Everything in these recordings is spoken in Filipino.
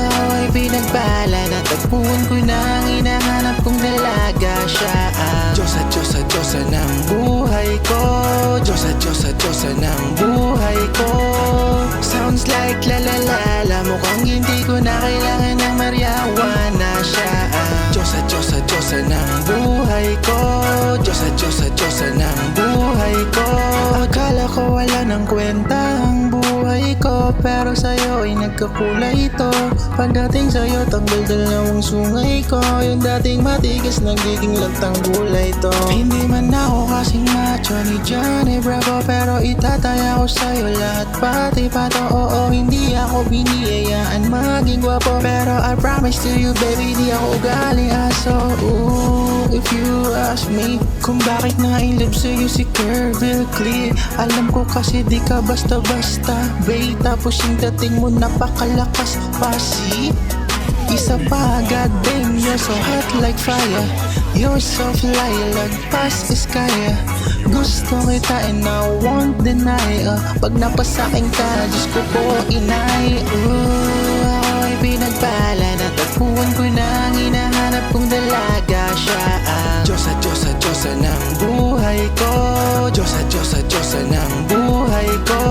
Ako'y pinagpala, natagpuan ko na ang hinahanap kong dalaga. Siya ang Diyosa, Diyosa, Diyosa ng buhay ko. Diyosa, Diyosa, Diyosa ng buhay ko. Sounds like lalalala, mukhang hindi ko na kailangan ng marijuana. Siya ang Diyosa, Diyosa, Diyosa ng buhay ko. Diyosa, Diyosa, Diyosa ng buhay ko. Akala ko wala ng kwenta ang buhay ko, pero sa'yo ay nagkakulay ito. Pagdating sa'yo, tanggal dalawang sungay ko. Yung dating matigas, nagiging lagtang gulay to. Hindi man ako kasing macho ni Johnny Bravo, pero itataya ko sa'yo lahat pati pato. Oo, hindi ako biniyayaan maging gwapo, pero I promise to you baby, di ako galing aso. Ooh, if you ask me kung bakit na-inlove sa'yo si Kerville Clee, alam ko kasi di ka basta-basta babe, tapos yung dating mo napakalakas pasi. Isa pa, god damn, you're so hot like fire. You're so fly, lagpas is kaya. Gusto kita and I won't deny. Pag napasakin ka, Diyos ko po inay. Ako'y pinagpala, natagpuan ko na ang hinahanap kong dalaga. Siya ang Diyosa, Diyosa, Diyosa ng buhay ko. Diyosa, Diyosa, Diyosa ng buhay ko.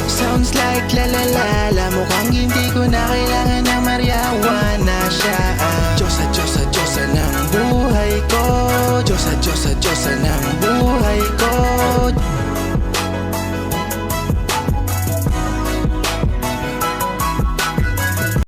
Sounds like lalalala, mukhang hindi ko na kailangan ng marijuana. Siya ang Diyosa, Diyosa, Diyosa ng buhay ko. Diyosa, Diyosa, Diyosa ng buhay